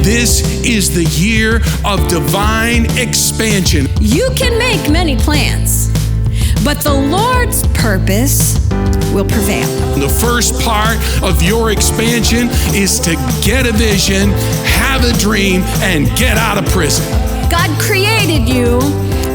This is the year of divine expansion. You can make many plans, but the Lord's purpose will prevail. The first part of your expansion is to get a vision, have a dream, and get out of prison. God created you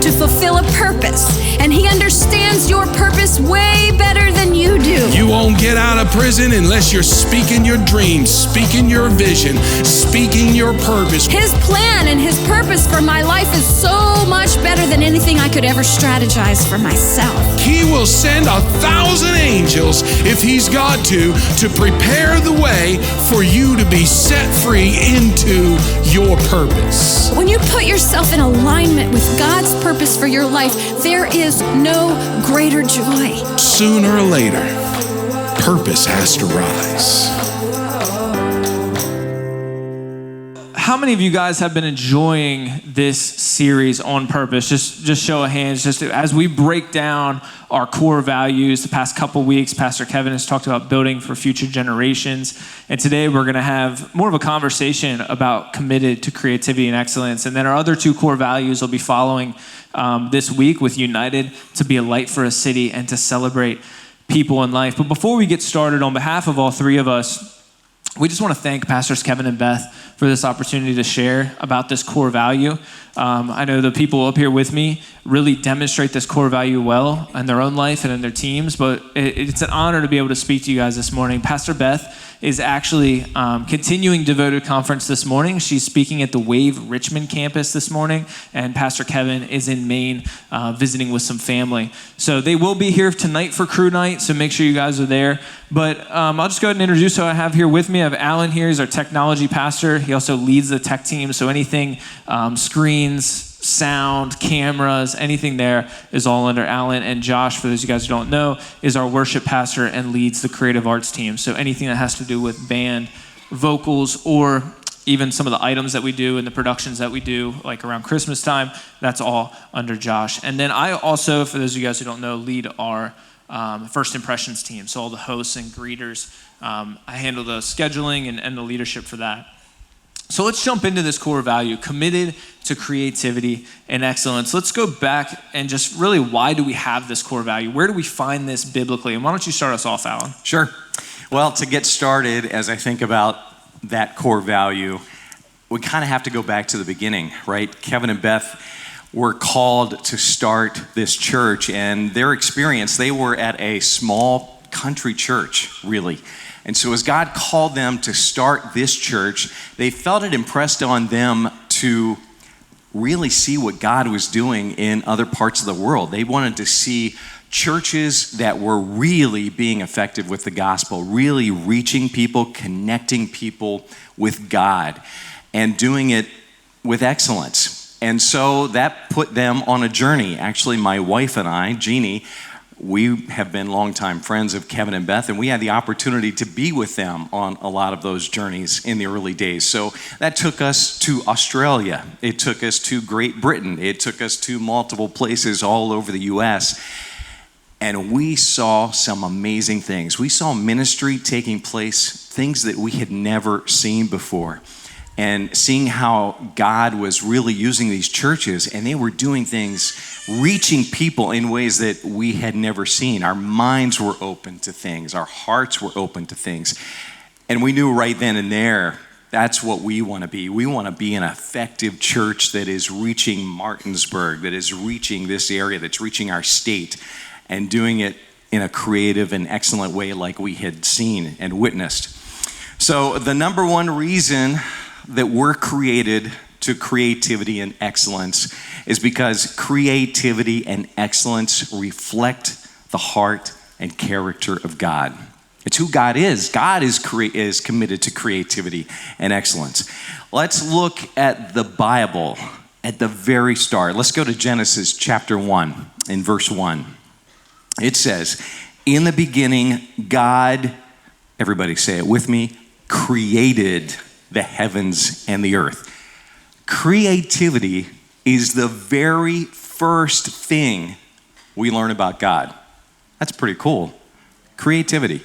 to fulfill a purpose, and He understands your purpose way better than you do. You won't get out of prison unless you're speaking your dreams, speaking your vision, speaking your purpose. His plan and His purpose for my life is so much better than anything I could ever strategize for myself. He will send 1,000 angels, if He's got to prepare the way for you to be set free into your purpose. When you put yourself in alignment with God's purpose for your life, there is no greater joy. Sooner or later, purpose has to rise. How many of you guys have been enjoying this series on purpose? Just show of hands. Just as we break down our core values, the past couple weeks, Pastor Kevin has talked about building for future generations. And today we're going to have more of a conversation about committed to creativity and excellence. And then our other two core values will be following this week with United to be a light for a city and to celebrate people in life. But before we get started, on behalf of all three of us, we just want to thank Pastors Kevin and Beth for this opportunity to share about this core value. I know the people up here with me really demonstrate this core value well in their own life and in their teams, but it's an honor to be able to speak to you guys this morning. Pastor Beth is actually continuing Devoted Conference this morning. She's speaking at the Wave Richmond campus this morning, and Pastor Kevin is in Maine visiting with some family. So they will be here tonight for crew night, so make sure you guys are there. But I'll just go ahead and introduce who I have here with me. I have Alan here. He's our technology pastor. He also leads the tech team, so anything screens, sound, cameras, anything there is all under Alan. And Josh, for those of you guys who don't know, is our worship pastor and leads the creative arts team. So anything that has to do with band, vocals, or even some of the items that we do and the productions that we do, like around Christmas time, that's all under Josh. And then I also, for those of you guys who don't know, lead our First Impressions team. So all the hosts and greeters, I handle the scheduling and the leadership for that. So let's jump into this core value, committed to creativity and excellence. Let's go back and just really, why do we have this core value? Where do we find this biblically? And why don't you start us off, Alan? Sure. Well, to get started, as I think about that core value, we kind of have to go back to the beginning, right? Kevin and Beth were called to start this church, and their experience, they were at a small country church, really. And so as God called them to start this church, they felt it impressed on them to really see what God was doing in other parts of the world. They wanted to see churches that were really being effective with the gospel, really reaching people, connecting people with God, and doing it with excellence. And so that put them on a journey. Actually, my wife and I, Jeannie, we have been longtime friends of Kevin and Beth, and we had the opportunity to be with them on a lot of those journeys in the early days. So that took us to Australia. It took us to Great Britain. It took us to multiple places all over the U.S. And we saw some amazing things. We saw ministry taking place, things that we had never seen before. And seeing how God was really using these churches, and they were doing things, reaching people in ways that we had never seen. Our minds were open to things. Our hearts were open to things. And we knew right then and there, that's what we want to be. We want to be an effective church that is reaching Martinsburg, that is reaching this area, that's reaching our state, and doing it in a creative and excellent way like we had seen and witnessed. So the number one reason that we're created to creativity and excellence is because creativity and excellence reflect the heart and character of God. It's who God is. God is committed to creativity and excellence. Let's look at the Bible at the very start. Let's go to Genesis chapter 1 in verse 1. It says, in the beginning, God, everybody say it with me, created the heavens and the earth. Creativity is the very first thing we learn about God. That's pretty cool. Creativity.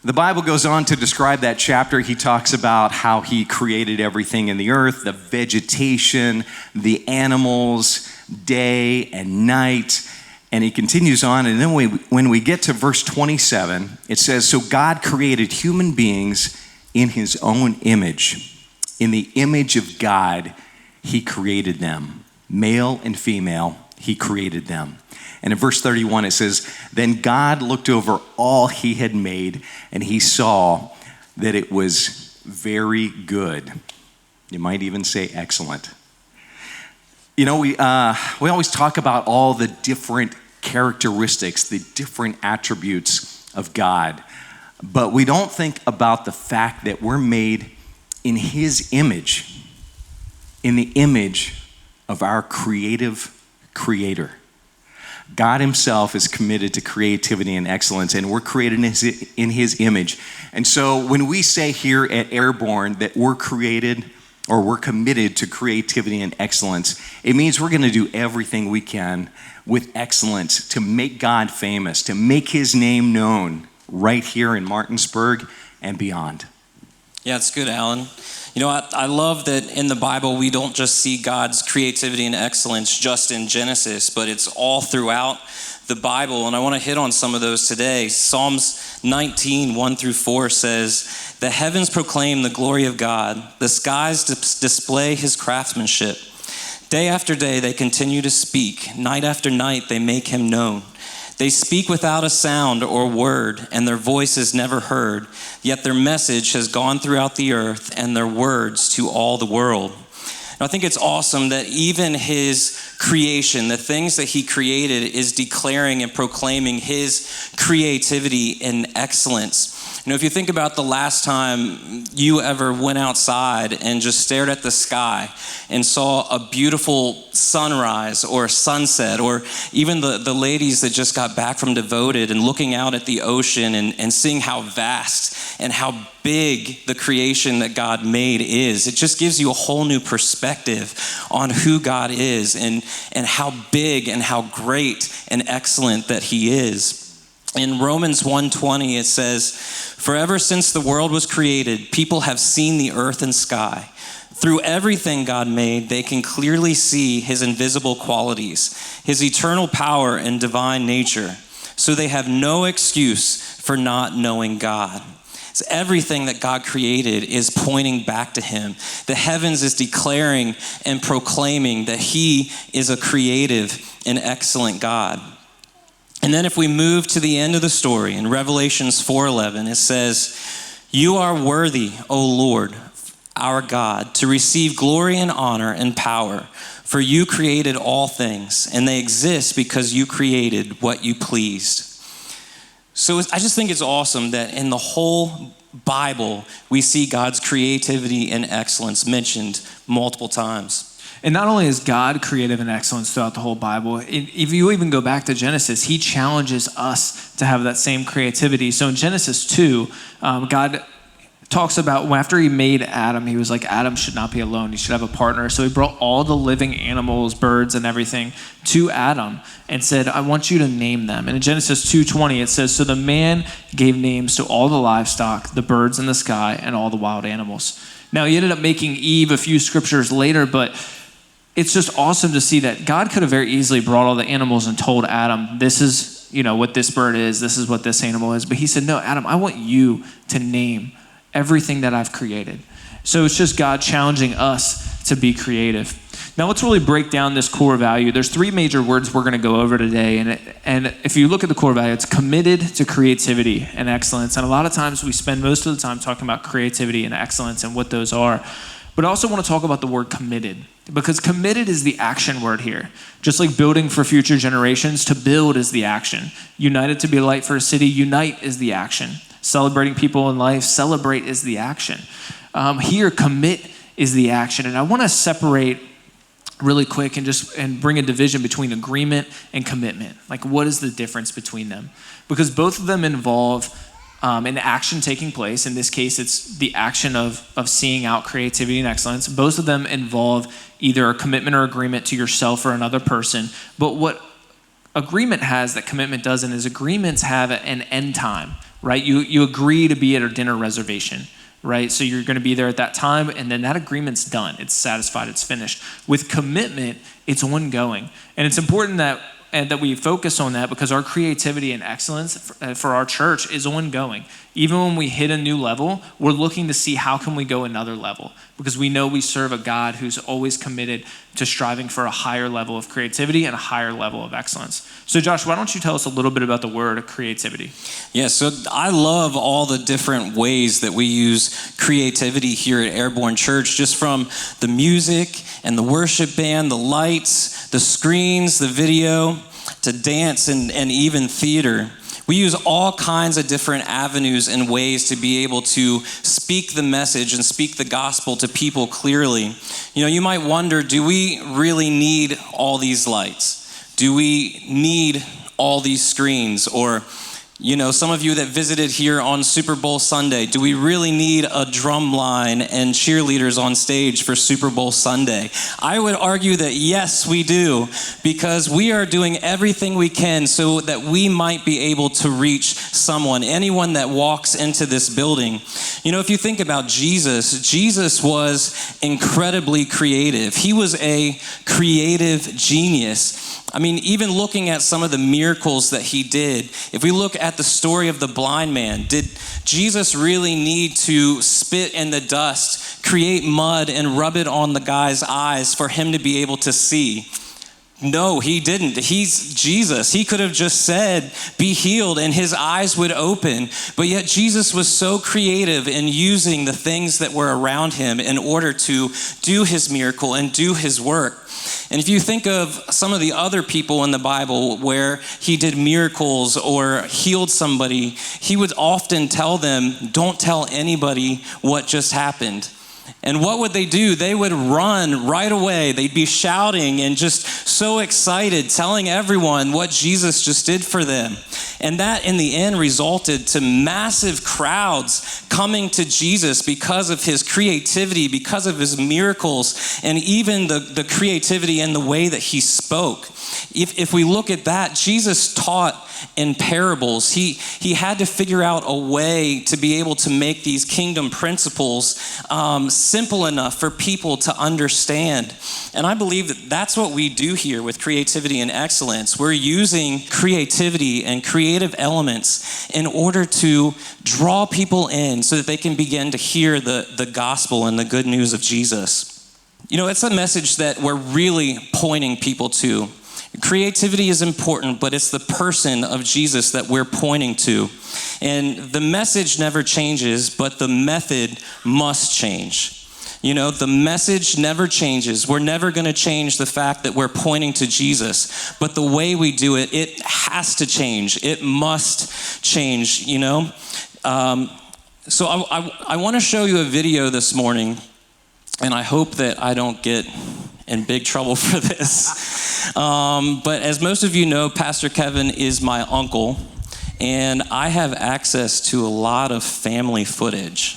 The Bible goes on to describe that chapter. He talks about how he created everything in the earth, the vegetation, the animals, day and night. And he continues on. And then when we get to verse 27, it says, so God created human beings in his own image. In the image of God, he created them. Male and female, he created them. And in verse 31, it says, then God looked over all he had made, and he saw that it was very good. You might even say excellent. You know, we always talk about all the different characteristics, the different attributes of God, but we don't think about the fact that we're made in his image, in the image of our creative creator. God himself is committed to creativity and excellence, and we're created in his image. And so when we say here at Airborne that we're created or we're committed to creativity and excellence, it means we're going to do everything we can with excellence to make God famous, to make his name known right here in Martinsburg and beyond. Yeah, it's good, Alan. You know, I love that in the Bible, we don't just see God's creativity and excellence just in Genesis, but it's all throughout the Bible. And I want to hit on some of those today. Psalms 19, 1-4 says, the heavens proclaim the glory of God. The skies display his craftsmanship. Day after day, they continue to speak. Night after night, they make him known. They speak without a sound or word, and their voice is never heard. Yet their message has gone throughout the earth, and their words to all the world. And I think it's awesome that even his creation, the things that he created, is declaring and proclaiming his creativity and excellence. You know, if you think about the last time you ever went outside and just stared at the sky and saw a beautiful sunrise or sunset, or even the ladies that just got back from Devoted and looking out at the ocean and seeing how vast and how big the creation that God made is, it just gives you a whole new perspective on who God is and how big and how great and excellent that he is. In Romans 1:20, it says, for ever since the world was created, people have seen the earth and sky. Through everything God made, they can clearly see his invisible qualities, his eternal power and divine nature. So they have no excuse for not knowing God. So everything that God created is pointing back to him. The heavens is declaring and proclaiming that he is a creative and excellent God. And then if we move to the end of the story, in Revelations 4:11, it says, you are worthy, O Lord, our God, to receive glory and honor and power, for you created all things, and they exist because you created what you pleased. So I just think it's awesome that in the whole Bible, we see God's creativity and excellence mentioned multiple times. And not only is God creative and excellence throughout the whole Bible, if you even go back to Genesis, he challenges us to have that same creativity. So in Genesis 2, God talks about after he made Adam, he was like, Adam should not be alone. He should have a partner. So he brought all the living animals, birds, and everything to Adam and said, I want you to name them. And in Genesis 2:20, it says, so the man gave names to all the livestock, the birds in the sky, and all the wild animals. Now, he ended up making Eve a few scriptures later, but it's just awesome to see that God could have very easily brought all the animals and told Adam, this is, what this bird is, this is what this animal is. But he said, no, Adam, I want you to name everything that I've created. So it's just God challenging us to be creative. Now let's really break down this core value. There's three major words we're going to go over today. And if you look at the core value, it's committed to creativity and excellence. And a lot of times we spend most of the time talking about creativity and excellence and what those are. But I also want to talk about the word committed, because committed is the action word here. Just like building for future generations, to build is the action. United to be a light for a city, unite is the action. Celebrating people in life, celebrate is the action. Here, commit is the action. And I want to separate really quick and bring a division between agreement and commitment. Like, what is the difference between them? Because both of them involve an action taking place. In this case, it's the action of seeing out creativity and excellence. Both of them involve either a commitment or agreement to yourself or another person. But what agreement has that commitment doesn't is agreements have an end time right? You agree to be at a dinner reservation, right? So you're going to be there at that time, and then that agreement's done. It's satisfied. It's finished. With commitment, it's ongoing. And it's important that we focus on that, because our creativity and excellence for our church is ongoing. Even when we hit a new level, we're looking to see how can we go another level, because we know we serve a God who's always committed to striving for a higher level of creativity and a higher level of excellence. So Josh, why don't you tell us a little bit about the word creativity? Yeah, so I love all the different ways that we use creativity here at Airborne Church, just from the music and the worship band, the lights, the screens, the video, to dance and even theater. We use all kinds of different avenues and ways to be able to speak the message and speak the gospel to people clearly. You know, you might wonder, do we really need all these lights? Do we need all these screens? Or, you know, some of you that visited here on Super Bowl Sunday, do we really need a drum line and cheerleaders on stage for Super Bowl Sunday? I would argue that yes, we do, because we are doing everything we can so that we might be able to reach someone, anyone that walks into this building. You know, if you think about Jesus was incredibly creative. He was a creative genius. I mean, even looking at some of the miracles that he did, if we look at the story of the blind man, did Jesus really need to spit in the dust, create mud, and rub it on the guy's eyes for him to be able to see? No, he didn't. He's Jesus. He could have just said, be healed, and his eyes would open. But yet Jesus was so creative in using the things that were around him in order to do his miracle and do his work. And if you think of some of the other people in the Bible where he did miracles or healed somebody, he would often tell them, don't tell anybody what just happened. And what would they do? They would run right away. They'd be shouting and just so excited, telling everyone what Jesus just did for them. And that in the end resulted to massive crowds coming to Jesus because of his creativity, because of his miracles, and even the creativity and the way that he spoke. If we look at that, Jesus taught in parables. He had to figure out a way to be able to make these kingdom principles simple enough for people to understand. And I believe that that's what we do here with creativity and excellence. We're using creativity and creative elements in order to draw people in so that they can begin to hear the gospel and the good news of Jesus. You know, it's a message that we're really pointing people to. Creativity is important, but it's the person of Jesus that we're pointing to. And the message never changes, but the method must change. You know, the message never changes. We're never going to change the fact that we're pointing to Jesus. But the way we do it, it has to change. It must change, you know. So I want to show you a video this morning, and I hope that I don't get in big trouble for this. But as most of you know, Pastor Kevin is my uncle, and I have access to a lot of family footage.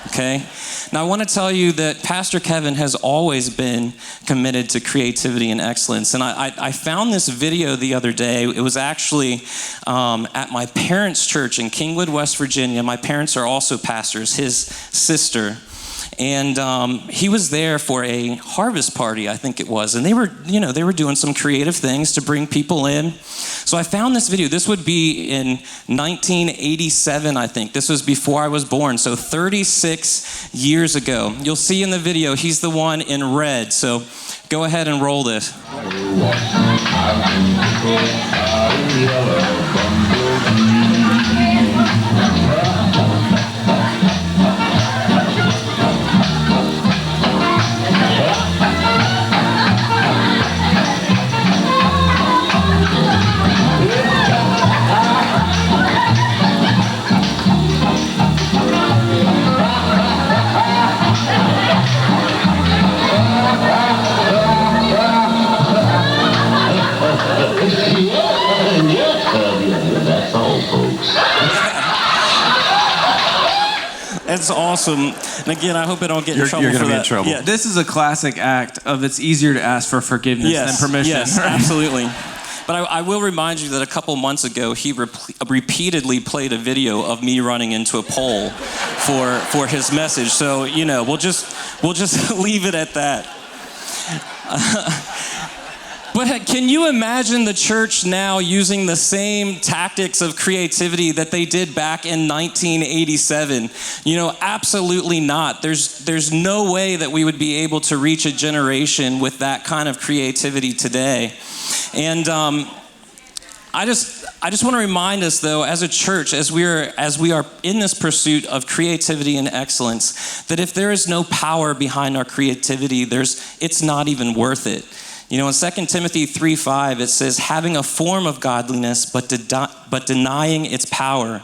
Okay? Now, I want to tell you that Pastor Kevin has always been committed to creativity and excellence. And I found this video the other day. It was actually at my parents' church in Kingwood, West Virginia. My parents are also pastors, his sister. And he was there for a harvest party, I think it was. And they were doing some creative things to bring people in. So I found this video. This would be in 1987, I think. This was before I was born, so 36 years ago. You'll see in the video, he's the one in red. So go ahead and roll this. That's awesome. And again, I hope I don't get in trouble You're for gonna that. be in trouble. Yeah, this is a classic act of it's easier to ask for forgiveness than permission. Yes, absolutely. But I will remind you that a couple months ago, he repeatedly played a video of me running into a pole for his message. So, we'll just leave it at that. But can you imagine the church now using the same tactics of creativity that they did back in 1987? Absolutely not. There's no way that we would be able to reach a generation with that kind of creativity today. And I just want to remind us, though, as a church, as we are in this pursuit of creativity and excellence, that if there is no power behind our creativity, it's not even worth it. In 2 Timothy 3:5, it says, having a form of godliness, but denying its power.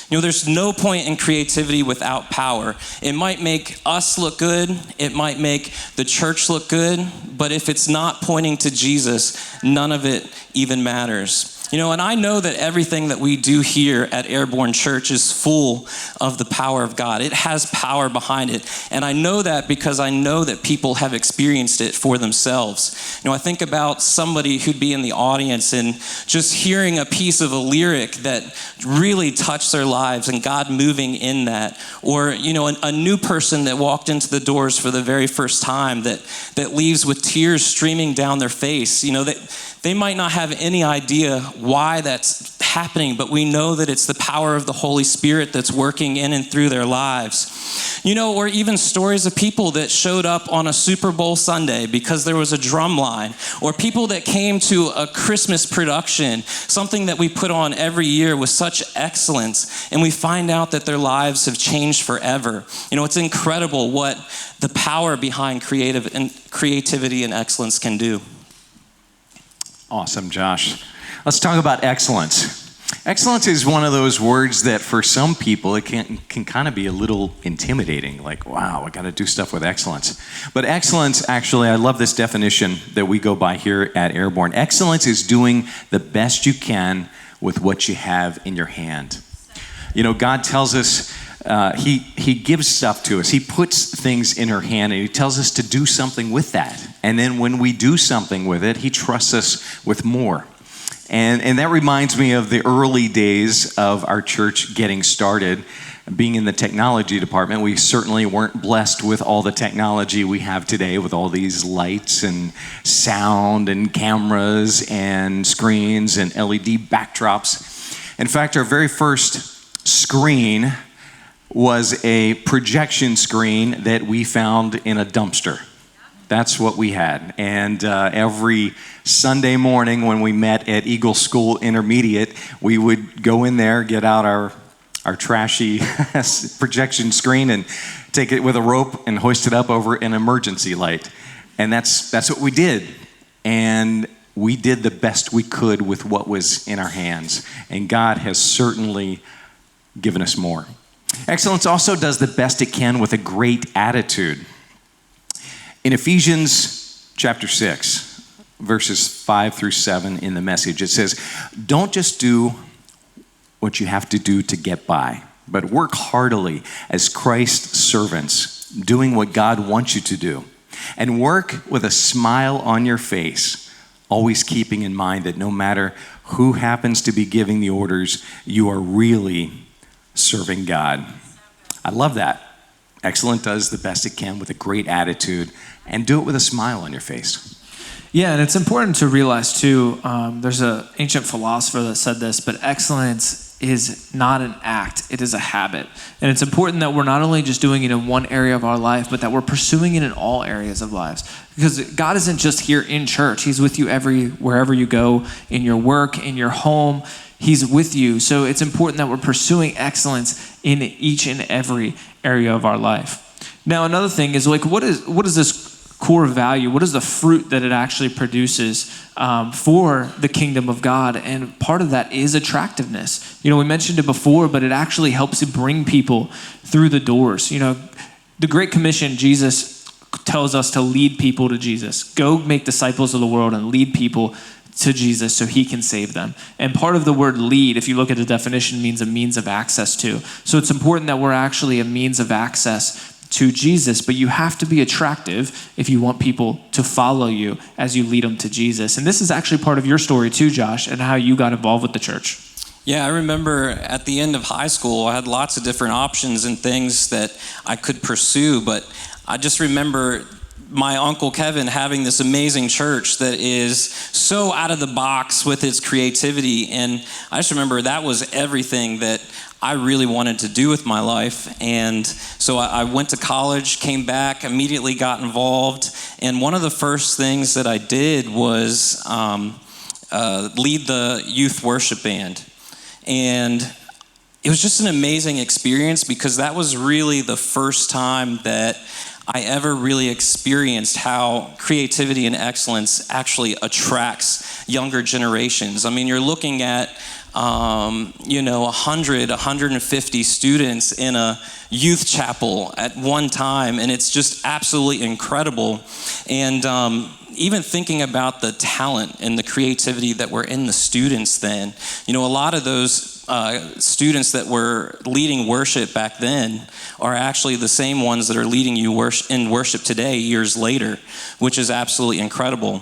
There's no point in creativity without power. It might make us look good. It might make the church look good. But if it's not pointing to Jesus, none of it even matters. And I know that everything that we do here at Airborne Church is full of the power of God. It has power behind it. And I know that because I know that people have experienced it for themselves. I think about somebody who'd be in the audience and just hearing a piece of a lyric that really touched their lives and God moving in that. Or, a new person that walked into the doors for the very first time that leaves with tears streaming down their face. They might not have any idea why that's happening, but we know that it's the power of the Holy Spirit that's working in and through their lives. Or even stories of people that showed up on a Super Bowl Sunday because there was a drum line, or people that came to a Christmas production, something that we put on every year with such excellence, and we find out that their lives have changed forever. It's incredible what the power behind creativity and excellence can do. Awesome, Josh. Let's talk about excellence. Excellence is one of those words that for some people it can kind of be a little intimidating. Like, wow, I got to do stuff with excellence. But excellence, actually, I love this definition that we go by here at Airborne. Excellence is doing the best you can with what you have in your hand. God tells us, he gives stuff to us. He puts things in our hand and he tells us to do something with that. And then when we do something with it, he trusts us with more. And that reminds me of the early days of our church getting started. Being in the technology department, we certainly weren't blessed with all the technology we have today with all these lights and sound and cameras and screens and LED backdrops. In fact, our very first screen was a projection screen that we found in a dumpster. That's what we had. And every Sunday morning when we met at Eagle School Intermediate, we would go in there, get out our trashy projection screen and take it with a rope and hoist it up over an emergency light. And that's what we did. And we did the best we could with what was in our hands. And God has certainly given us more. Excellence also does the best it can with a great attitude. In Ephesians chapter 6, verses 5 through 7 in the Message, it says, don't just do what you have to do to get by, but work heartily as Christ's servants, doing what God wants you to do. And work with a smile on your face, always keeping in mind that no matter who happens to be giving the orders, you are really serving God. I love that. Excellent does the best it can with a great attitude, and do it with a smile on your face. Yeah, and it's important to realize too, there's an ancient philosopher that said this, but excellence is not an act, it is a habit. And it's important that we're not only just doing it in one area of our life, but that we're pursuing it in all areas of lives. Because God isn't just here in church, he's with you wherever you go, in your work, in your home, he's with you. So it's important that we're pursuing excellence in each and every area of our life. Now, another thing is what is this core value? What is the fruit that it actually produces for the kingdom of God? And part of that is attractiveness. We mentioned it before, but it actually helps to bring people through the doors. The Great Commission, Jesus tells us to lead people to Jesus. Go make disciples of the world and lead people to Jesus so he can save them. And part of the word lead, if you look at the definition, means a means of access to. So it's important that we're actually a means of access to Jesus, but you have to be attractive if you want people to follow you as you lead them to Jesus. And this is actually part of your story too, Josh, and how you got involved with the church. Yeah, I remember at the end of high school, I had lots of different options and things that I could pursue, but I just remember my Uncle Kevin having this amazing church that is so out of the box with its creativity. And I just remember that was everything that I really wanted to do with my life. And so I went to college, came back, immediately got involved. And one of the first things that I did was lead the youth worship band. And it was just an amazing experience because that was really the first time that I ever really experienced how creativity and excellence actually attracts younger generations. I mean, you're looking at 100, 150 students in a youth chapel at one time, and it's just absolutely incredible. And even thinking about the talent and the creativity that were in the students then, a lot of those students that were leading worship back then are actually the same ones that are leading you in worship today, years later, which is absolutely incredible.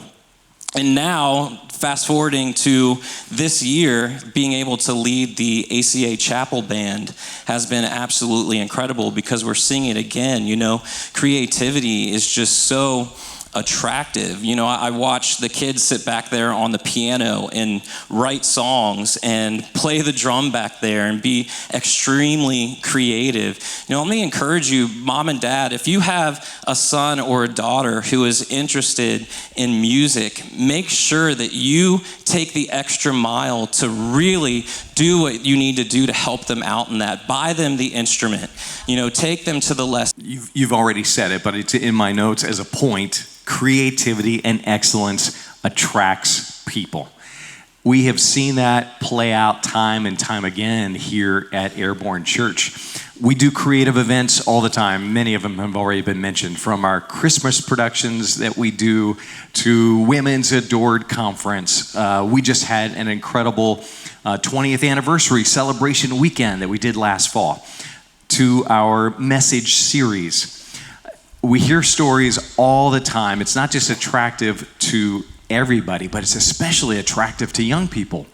And now, fast forwarding to this year, being able to lead the ACA Chapel Band has been absolutely incredible because we're seeing it again. Creativity is just so attractive. I watch the kids sit back there on the piano and write songs and play the drum back there and be extremely creative. Let me encourage you, mom and dad, if you have a son or a daughter who is interested in music, make sure that you take the extra mile to really do what you need to do to help them out in that. Buy them the instrument. Take them to the lesson. You've already said it, but it's in my notes as a point. Creativity and excellence attracts people. We have seen that play out time and time again here at Airborne Church. We do creative events all the time. Many of them have already been mentioned, from our Christmas productions that we do to Women's Adored Conference. We just had an incredible 20th anniversary celebration weekend that we did last fall, to our message series. We hear stories all the time. It's not just attractive to everybody, but it's especially attractive to young people.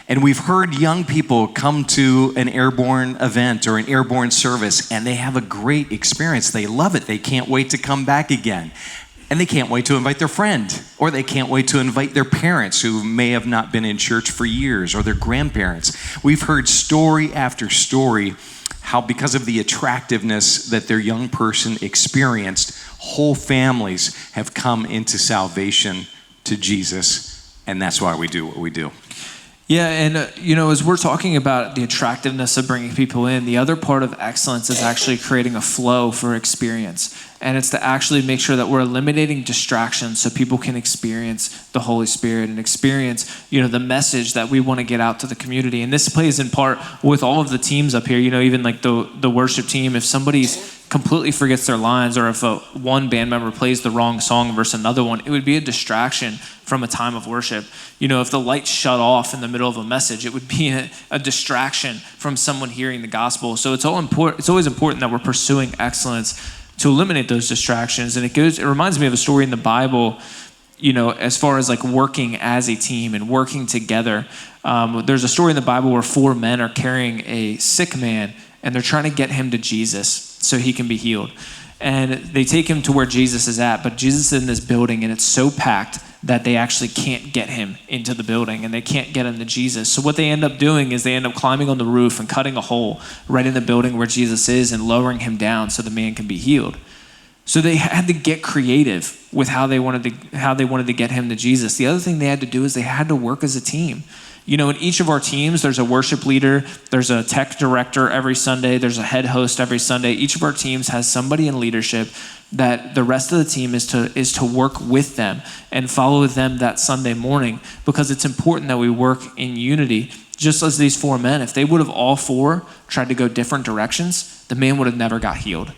And we've heard young people come to an Airborne event or an Airborne service, and they have a great experience. They love it. They can't wait to come back again. And they can't wait to invite their friend, or they can't wait to invite their parents who may have not been in church for years, or their grandparents. We've heard story after story how, because of the attractiveness that their young person experienced, whole families have come into salvation to Jesus, and that's why we do what we do. Yeah, and as we're talking about the attractiveness of bringing people in, the other part of excellence is actually creating a flow for experience. And it's to actually make sure that we're eliminating distractions so people can experience the Holy Spirit and experience, the message that we want to get out to the community. And this plays in part with all of the teams up here, even like the worship team. If somebody's completely forgets their lines, or if one band member plays the wrong song versus another one, it would be a distraction from a time of worship. If the lights shut off in the middle of a message, it would be a distraction from someone hearing the gospel. So it's always important that we're pursuing excellence to eliminate those distractions. And it reminds me of a story in the Bible, as far as like working as a team and working together. There's a story in the Bible where 4 men are carrying a sick man, and they're trying to get him to Jesus so he can be healed. And they take him to where Jesus is at, but Jesus is in this building, and it's so packed that they actually can't get him into the building, and they can't get him to Jesus. So what they end up doing is they end up climbing on the roof and cutting a hole right in the building where Jesus is and lowering him down so the man can be healed. So they had to get creative with how they wanted to get him to Jesus. The other thing they had to do is they had to work as a team. In each of our teams, there's a worship leader, there's a tech director every Sunday, there's a head host every Sunday. Each of our teams has somebody in leadership that the rest of the team is to work with them and follow them that Sunday morning, because it's important that we work in unity. Just as these 4 men, if they would have all 4 tried to go different directions, the man would have never got healed.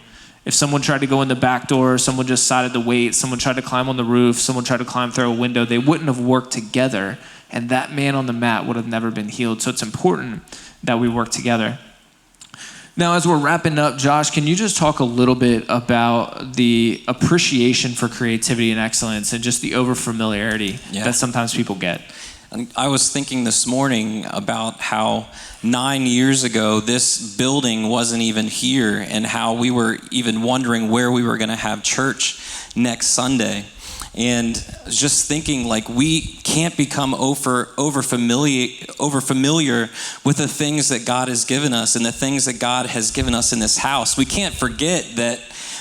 If someone tried to go in the back door, someone just decided to wait, someone tried to climb on the roof, someone tried to climb through a window, they wouldn't have worked together, and that man on the mat would have never been healed. So it's important that we work together. Now, as we're wrapping up, Josh, can you just talk a little bit about the appreciation for creativity and excellence and just the overfamiliarity that sometimes people get? I was thinking this morning about how 9 years ago this building wasn't even here, and how we were even wondering where we were going to have church next Sunday. And just thinking, like, we can't become over familiar with the things that God has given us and the things that God has given us in this house. We can't forget that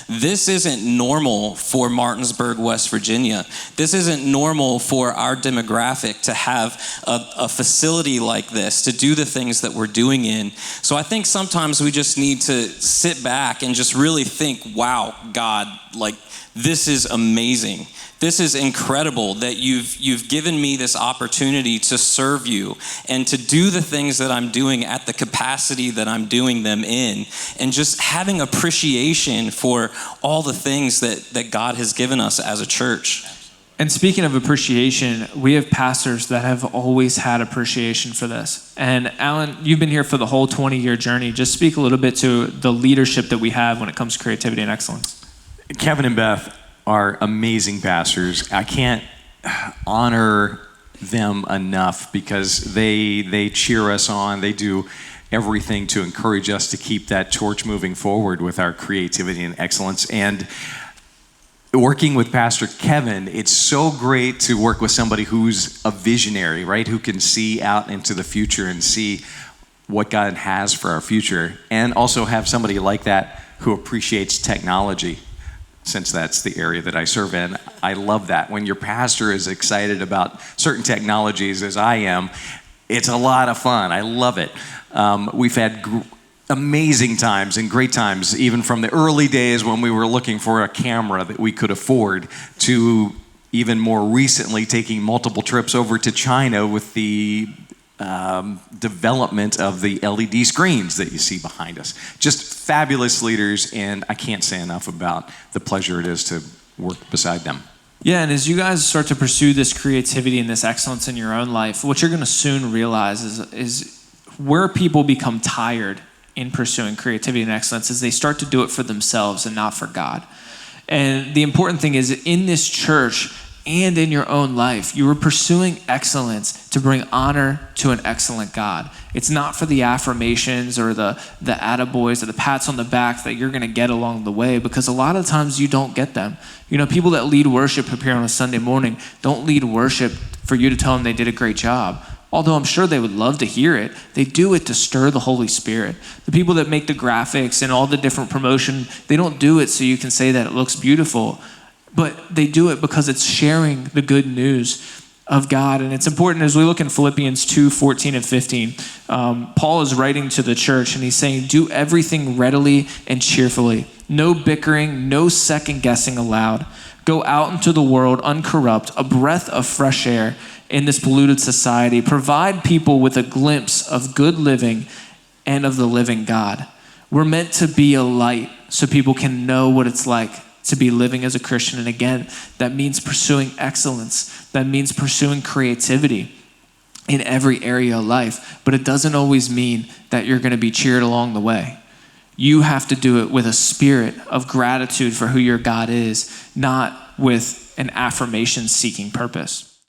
this isn't normal for Martinsburg, West Virginia. This isn't normal for our demographic to have a facility like this, to do the things that we're doing in. So I think sometimes we just need to sit back and just really think, wow, God, like, this is amazing. This is incredible that you've given me this opportunity to serve you and to do the things that I'm doing at the capacity that I'm doing them in, and just having appreciation for all the things that God has given us as a church. And speaking of appreciation, we have pastors that have always had appreciation for this. And Alan, you've been here for the whole 20-year journey. Just speak a little bit to the leadership that we have when it comes to creativity and excellence. Kevin and Beth are amazing pastors. I can't honor them enough because they cheer us on. They do everything to encourage us to keep that torch moving forward with our creativity and excellence. And working with Pastor Kevin, it's so great to work with somebody who's a visionary, right? Who can see out into the future and see what God has for our future. And also have somebody like that who appreciates technology, since that's the area that I serve in. I love that. When your pastor is excited about certain technologies, as I am, it's a lot of fun. I love it. We've had amazing times and great times, even from the early days when we were looking for a camera that we could afford, to even more recently taking multiple trips over to China with the development of the LED screens that you see behind us. Just fabulous leaders, and I can't say enough about the pleasure it is to work beside them. Yeah, and as you guys start to pursue this creativity and this excellence in your own life, what you're going to soon realize is where people become tired in pursuing creativity and excellence is they start to do it for themselves and not for God. And the important thing is, in this church and in your own life, you are pursuing excellence to bring honor to an excellent God. It's not for the affirmations or the attaboys or the pats on the back that you're going to get along the way, because a lot of times you don't get them. You know, people that lead worship up here on a Sunday morning don't lead worship for you to tell them they did a great job. Although I'm sure they would love to hear it, they do it to stir the Holy Spirit. The people that make the graphics and all the different promotion, they don't do it so you can say that it looks beautiful, but they do it because it's sharing the good news of God. And it's important as we look in Philippians 2:14 and 15, Paul is writing to the church and he's saying, do everything readily and cheerfully. No bickering, no second guessing allowed. Go out into the world uncorrupt, a breath of fresh air in this polluted society. Provide people with a glimpse of good living and of the living God. We're meant to be a light so people can know what it's like to be living as a Christian. And again, that means pursuing excellence. That means pursuing creativity in every area of life. But it doesn't always mean that you're going to be cheered along the way. You have to do it with a spirit of gratitude for who your God is, not with an affirmation-seeking purpose.